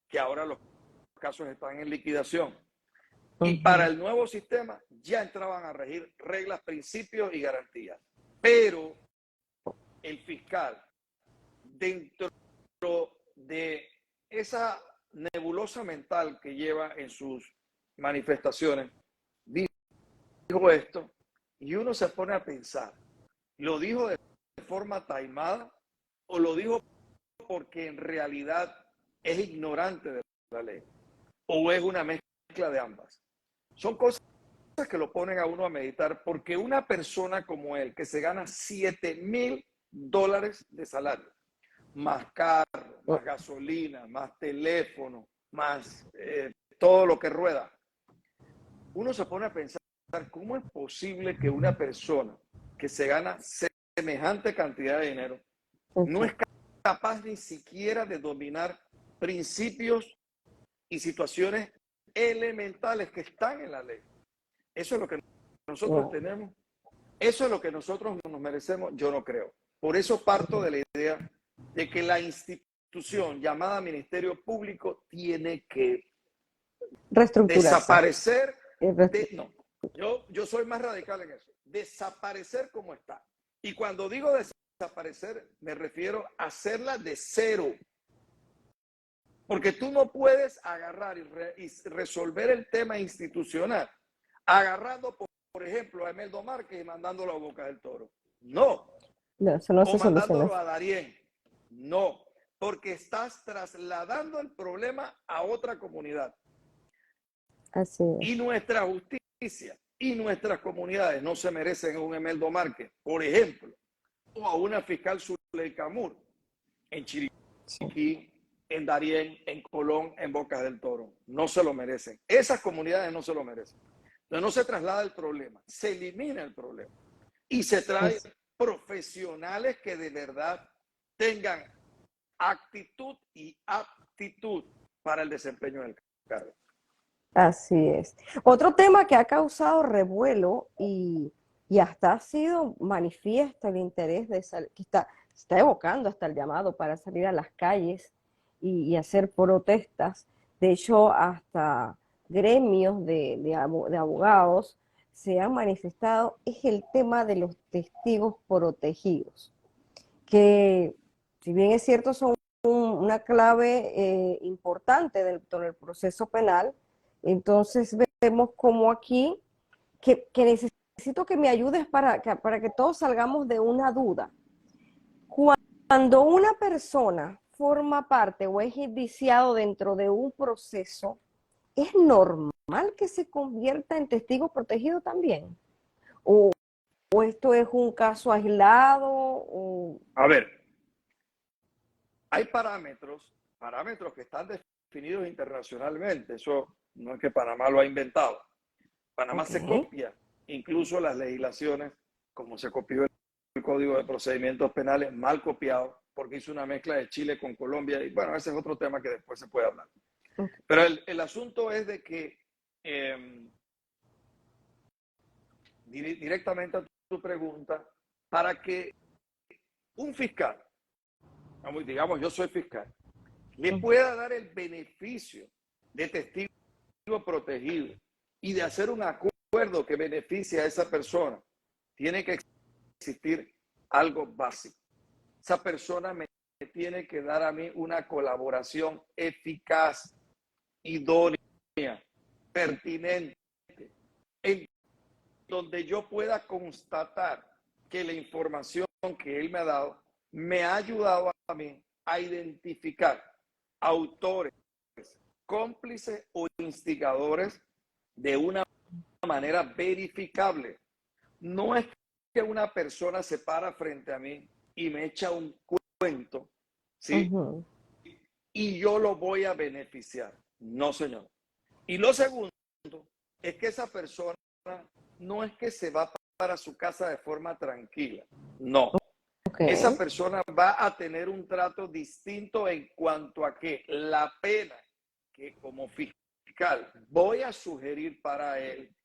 que ahora los casos están en liquidación, y para el nuevo sistema ya entraban a regir reglas, principios y garantías. Pero el fiscal, dentro de esa nebulosa mental que lleva en sus manifestaciones, dijo esto, y uno se pone a pensar, ¿lo dijo de forma taimada o lo dijo porque en realidad es ignorante de la ley? ¿O es una mezcla de ambas? Son cosas que lo ponen a uno a meditar, porque una persona como él, que se gana $7,000 de salario, más carro, más gasolina, más teléfono, más todo lo que rueda, uno se pone a pensar, ¿cómo es posible que una persona que se gana semejante cantidad de dinero no es capaz ni siquiera de dominar principios y situaciones elementales que están en la ley? Eso es lo que nosotros tenemos. Eso es lo que nosotros nos merecemos. Yo no creo. Por eso parto de la idea de que la institución llamada Ministerio Público tiene que desaparecer. No, yo soy más radical en eso. Desaparecer como está. Y cuando digo desaparecer, me refiero a hacerla de cero. Porque tú no puedes agarrar y resolver el tema institucional agarrando, por ejemplo, a Emeldo Márquez y mandándolo a Boca del Toro. No. Eso no se mandándolo soluciona. a Darién. No. Porque estás trasladando el problema a otra comunidad. Así es. Y nuestra justicia y nuestras comunidades no se merecen a un Emeldo Márquez, por ejemplo, o a una fiscal Zuleika Moore en Chiriquí, en Darién, en Colón, en Bocas del Toro. No se lo merecen. Esas comunidades no se lo merecen. Entonces no se traslada el problema, se elimina el problema y se trae profesionales que de verdad tengan actitud y aptitud para el desempeño del cargo. Así es. Otro tema que ha causado revuelo y hasta ha sido manifiesto el interés de que está evocando hasta el llamado para salir a las calles y hacer protestas. De hecho, hasta gremios de abogados se han manifestado, es el tema de los testigos protegidos, que si bien es cierto son una clave importante dentro del proceso penal. Entonces vemos como aquí que necesito que me ayudes para que todos salgamos de una duda. Cuando una persona forma parte o es indiciado dentro de un proceso, ¿es normal que se convierta en testigo protegido también? ¿O esto es un caso aislado? A ver, hay parámetros que están definidos internacionalmente. Eso no es que Panamá lo ha inventado. Panamá se copia incluso las legislaciones, como se copió el Código de Procedimientos Penales, mal copiado, porque hizo una mezcla de Chile con Colombia. Y bueno, ese es otro tema que después se puede hablar. Pero el asunto es de que, directamente a tu pregunta, para que un fiscal, digamos yo soy fiscal, le pueda dar el beneficio de testigo protegido y de hacer un acuerdo que beneficie a esa persona, tiene que existir algo básico. Esa persona me tiene que dar a mí una colaboración eficaz, idónea, pertinente, en donde yo pueda constatar que la información que él me ha dado me ha ayudado a mí a identificar autores, cómplices o instigadores de una manera verificable. No es que una persona se para frente a mí y me echa un cuento, ¿sí? Y yo lo voy a beneficiar. No, señor. Y lo segundo es que esa persona no es que se va para su casa de forma tranquila. No. Esa persona va a tener un trato distinto en cuanto a que la pena que como fiscal voy a sugerir para él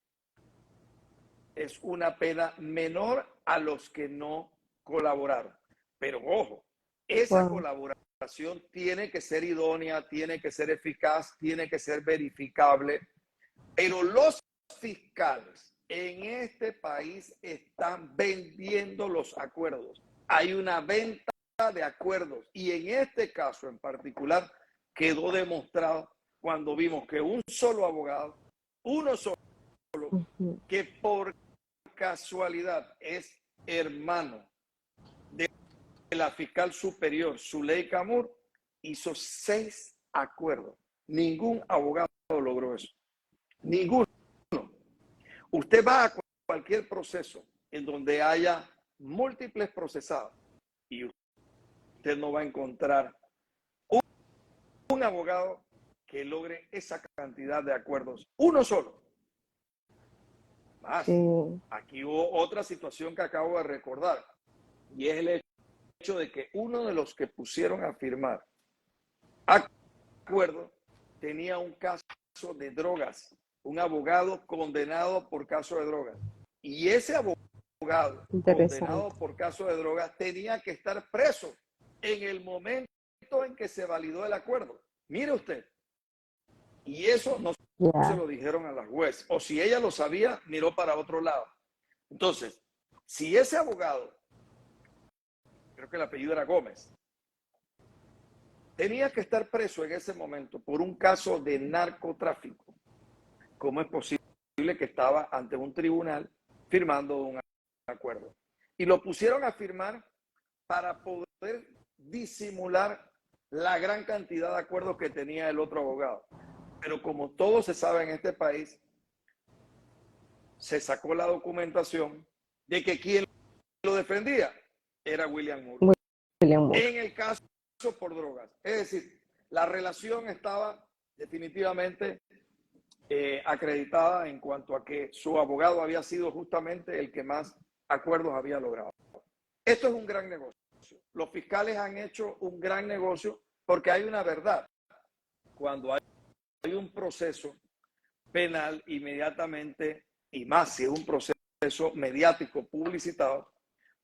es una pena menor a los que no colaboraron. Pero ojo, esa colaboración tiene que ser idónea, tiene que ser eficaz, tiene que ser verificable. Pero los fiscales en este país están vendiendo los acuerdos. Hay una venta de acuerdos y en este caso en particular quedó demostrado cuando vimos que un solo abogado, uno solo, que por casualidad es hermano de la fiscal superior Zuleika Moore, hizo 6 acuerdos. Ningún abogado logró eso. Ninguno. Usted va a cualquier proceso en donde haya múltiples procesados y usted no va a encontrar un abogado que logre esa cantidad de acuerdos. Uno solo. Más, aquí hubo otra situación que acabo de recordar y es el hecho de que uno de los que pusieron a firmar acuerdo tenía un caso de drogas, un abogado condenado por caso de drogas. Y ese abogado condenado por caso de drogas tenía que estar preso en el momento en que se validó el acuerdo. Mire usted. Y eso no se lo dijeron a la juez. O si ella lo sabía, miró para otro lado. Entonces, si ese abogado, creo que el apellido era Gómez, tenía que estar preso en ese momento por un caso de narcotráfico, ¿cómo es posible que estaba ante un tribunal firmando un acuerdo? Y lo pusieron a firmar para poder disimular la gran cantidad de acuerdos que tenía el otro abogado. Pero como todo se sabe en este país, se sacó la documentación de que quien lo defendía era William Moore. William Moore. En el caso por drogas. Es decir, la relación estaba definitivamente acreditada en cuanto a que su abogado había sido justamente el que más acuerdos había logrado. Esto es un gran negocio. Los fiscales han hecho un gran negocio porque hay una verdad. Cuando hay un proceso penal, inmediatamente, y más si es un proceso mediático publicitado,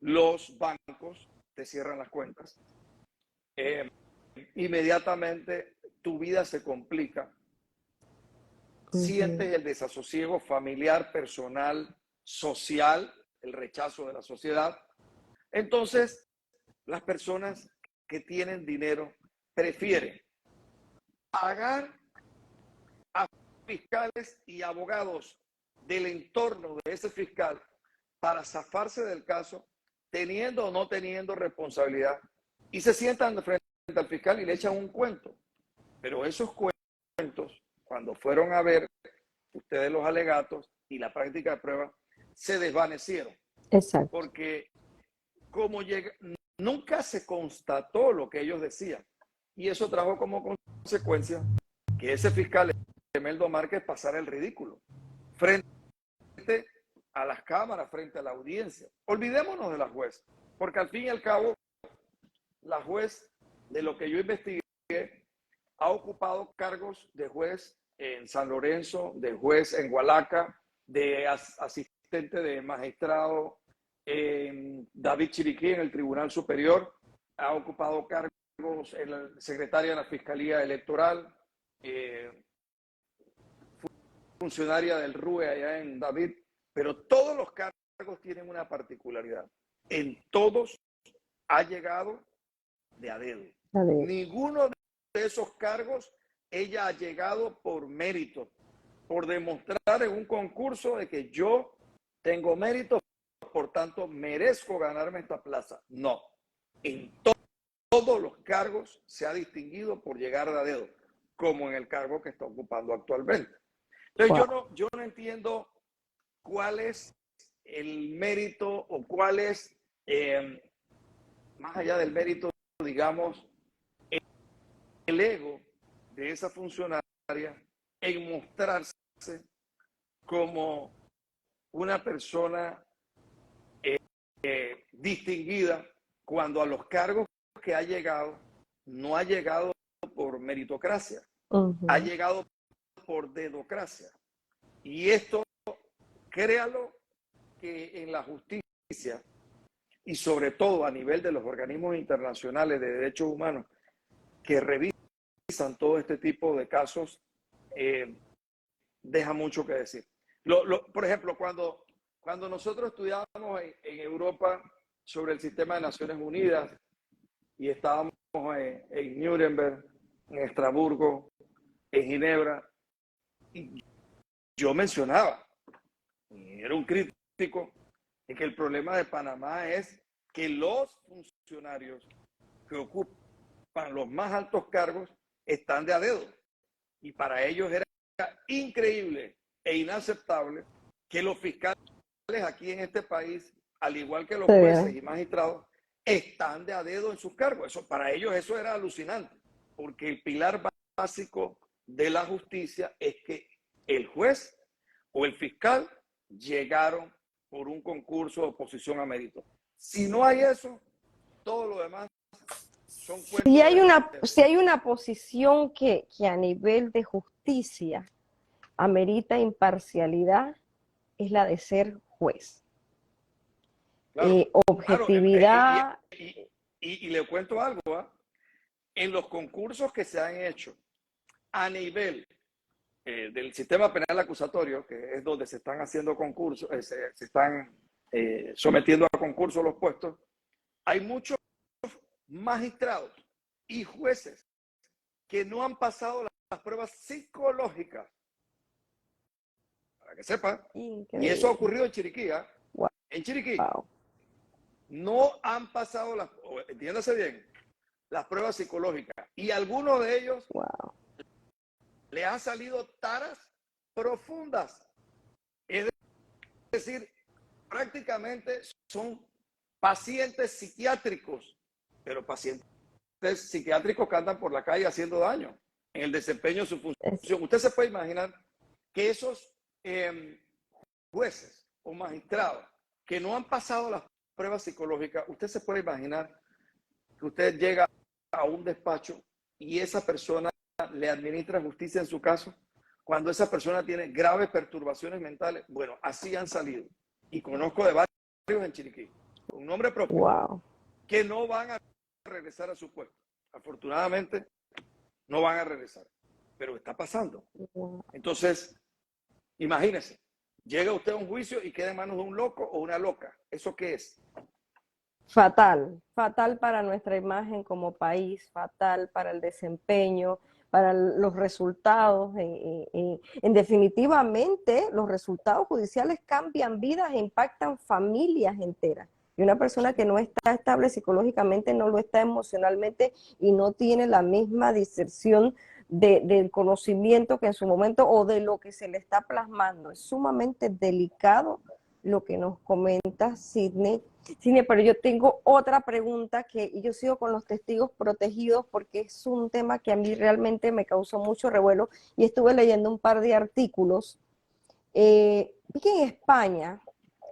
los bancos te cierran las cuentas. Inmediatamente tu vida se complica. Sientes el desasosiego familiar, personal, social, el rechazo de la sociedad. Entonces, las personas que tienen dinero prefieren pagar a fiscales y abogados del entorno de ese fiscal para zafarse del caso, teniendo o no teniendo responsabilidad, y se sientan frente al fiscal y le echan un cuento. Pero esos cuentos, cuando fueron a ver ustedes los alegatos y la práctica de prueba, se desvanecieron. Exacto. Porque nunca se constató lo que ellos decían. Y eso trajo como consecuencia que ese fiscal, Emeldo Márquez, pasara el ridículo frente a las cámaras, frente a la audiencia. Olvidémonos de la juez, porque al fin y al cabo, la juez, de lo que yo investigué, ha ocupado cargos de juez en San Lorenzo, de juez en Hualaca, de asistente de magistrado en David Chiriquí en el Tribunal Superior, ha ocupado cargos en la secretaria de la Fiscalía Electoral, funcionaria del RUE allá en David, pero todos los cargos tienen una particularidad. En todos ha llegado de a dedo. Ninguno de esos cargos ella ha llegado por mérito, por demostrar en un concurso de que yo tengo mérito, por tanto merezco ganarme esta plaza. No, en todos los cargos se ha distinguido por llegar de a dedo, como en el cargo que está ocupando actualmente. Entonces yo no entiendo cuál es el mérito o cuál es, más allá del mérito, digamos, el ego de esa funcionaria en mostrarse como una persona distinguida cuando a los cargos que ha llegado no ha llegado por meritocracia, ha llegado por dedocracia. Y esto, créalo, que en la justicia y sobre todo a nivel de los organismos internacionales de derechos humanos que revisan todo este tipo de casos, deja mucho que decir. Por ejemplo, cuando nosotros estudiábamos en Europa sobre el sistema de Naciones Unidas y estábamos en Nuremberg, en Estrasburgo, en Ginebra, y yo mencionaba, y era un crítico, de que el problema de Panamá es que los funcionarios que ocupan los más altos cargos están de a dedo. Y para ellos era increíble e inaceptable que los fiscales aquí en este país, al igual que los jueces y magistrados, están de a dedo en sus cargos. Eso, para ellos eso era alucinante, porque el pilar básico de la justicia es que el juez o el fiscal llegaron por un concurso de oposición a mérito. Si no hay eso, todo lo demás son cuentos. Si hay una posición que a nivel de justicia amerita imparcialidad, es la de ser juez. Claro, objetividad. Claro, y le cuento algo, en los concursos que se han hecho a nivel del sistema penal acusatorio, que es donde se están haciendo concursos, se están sometiendo a concursos los puestos, hay muchos magistrados y jueces que no han pasado las pruebas psicológicas, para que sepan. Increíble. Y eso ha ocurrido en Chiriquí. Wow. En Chiriquí. Wow. No han pasado entiéndase bien, las pruebas psicológicas. Y algunos de ellos le han salido taras profundas. Es decir, prácticamente son pacientes psiquiátricos, pero pacientes psiquiátricos que andan por la calle haciendo daño en el desempeño de su función. Usted se puede imaginar que esos jueces o magistrados que no han pasado las pruebas psicológicas, usted se puede imaginar que usted llega a un despacho y esa persona le administra justicia en su caso, cuando esa persona tiene graves perturbaciones mentales. Bueno, así han salido. Y conozco de varios en Chiriquí, con nombre propio, Wow. que no van a regresar a su puesto. Afortunadamente, no van a regresar. Pero está pasando. Wow. Entonces, imagínese, llega usted a un juicio y queda en manos de un loco o una loca. ¿Eso qué es? Fatal, fatal para nuestra imagen como país, fatal para el desempeño, para los resultados. En definitivamente, los resultados judiciales cambian vidas e impactan familias enteras. Y una persona que no está estable psicológicamente, no lo está emocionalmente y no tiene la misma discernión del conocimiento que en su momento o de lo que se le está plasmando. Es sumamente delicado lo que nos comenta Sidney. Sidney, pero yo tengo otra pregunta que yo sigo con los testigos protegidos porque es un tema que a mí realmente me causó mucho revuelo y estuve leyendo un par de artículos. Vi que en España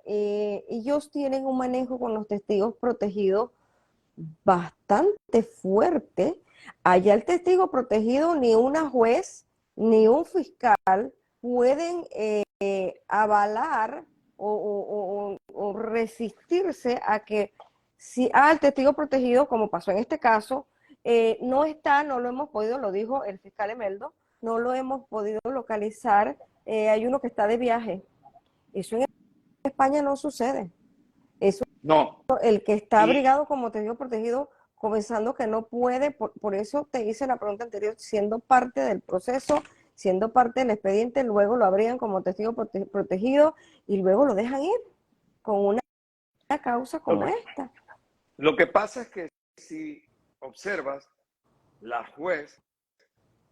ellos tienen un manejo con los testigos protegidos bastante fuerte. Allá el testigo protegido, ni una juez ni un fiscal pueden avalar o resistirse a que si el testigo protegido, como pasó en este caso, no está, no lo hemos podido, lo dijo el fiscal Emeldo, no lo hemos podido localizar, hay uno que está de viaje. Eso en España no sucede. Eso, No. el que está Y abrigado como testigo protegido, comenzando que no puede, por eso te hice la pregunta anterior, siendo parte del proceso, siendo parte del expediente, luego lo abrigan como testigo protegido y luego lo dejan ir con una causa como esta. lo que pasa es que si observas, la juez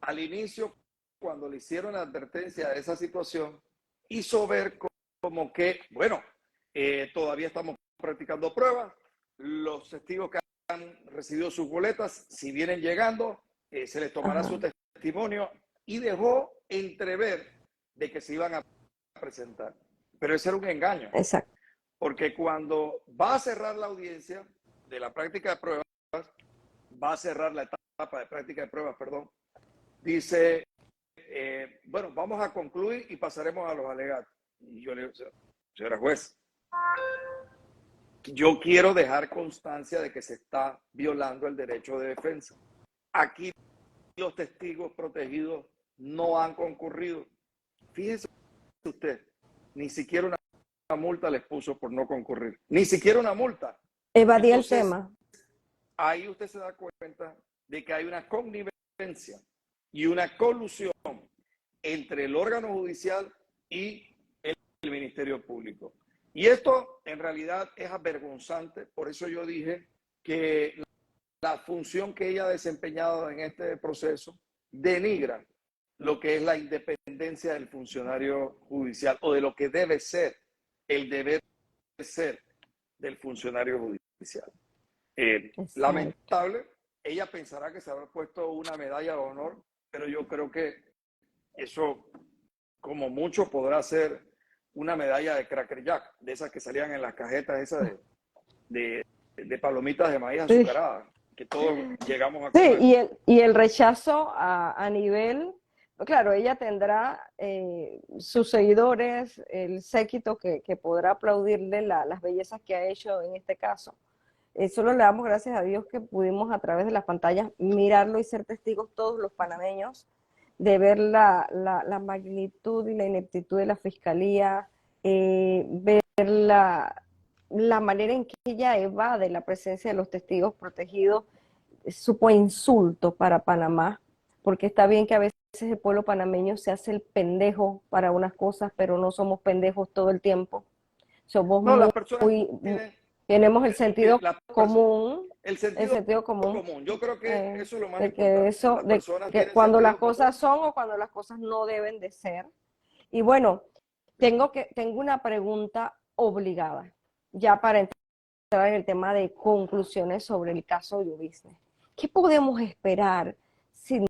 al inicio, cuando le hicieron la advertencia de esa situación, hizo ver como que, bueno, todavía estamos practicando pruebas, los testigos que han recibido sus boletas, si vienen llegando, se les tomará Ajá. su testimonio y dejó entrever de que se iban a presentar. Pero ese era un engaño. Exacto. Porque cuando va a cerrar la audiencia de la práctica de pruebas, va a cerrar la etapa de práctica de pruebas, perdón, dice, bueno, vamos a concluir y pasaremos a los alegatos. Y yo le digo, señora juez, yo quiero dejar constancia de que se está violando el derecho de defensa. Aquí los testigos protegidos no han concurrido. Fíjese usted, ni siquiera una multa les puso por no concurrir. Ni siquiera una multa. Evadía Entonces, el tema. Ahí usted se da cuenta de que hay una connivencia y una colusión entre el órgano judicial y el Ministerio Público. Y esto en realidad es avergonzante, por eso yo dije que la función que ella ha desempeñado en este proceso denigra lo que es la independencia del funcionario judicial o de lo que debe ser el deber ser del funcionario judicial. Lamentable, ella pensará que se habrá puesto una medalla de honor, pero yo creo que eso, como mucho, podrá ser una medalla de Cracker Jack, de esas que salían en las cajetas esas de palomitas de maíz azucaradas, que todos llegamos a comer. Sí, y el rechazo a nivel, claro, ella tendrá sus seguidores, el séquito que podrá aplaudirle las bellezas que ha hecho en este caso. Solo le damos gracias a Dios que pudimos a través de las pantallas mirarlo y ser testigos todos los panameños de ver la magnitud y la ineptitud de la fiscalía, ver la manera en que ella evade la presencia de los testigos protegidos, supo insulto para Panamá, porque está bien que a veces el pueblo panameño se hace el pendejo para unas cosas, pero no somos pendejos todo el tiempo. Somos no, las personas tenemos el sentido común. El sentido común. Yo creo que eso es lo más importante. De que cuando las cosas son o cuando las cosas no deben de ser. Y bueno, Tengo una pregunta obligada, ya para entrar en el tema de conclusiones sobre el caso de YouBusiness. ¿Qué podemos esperar si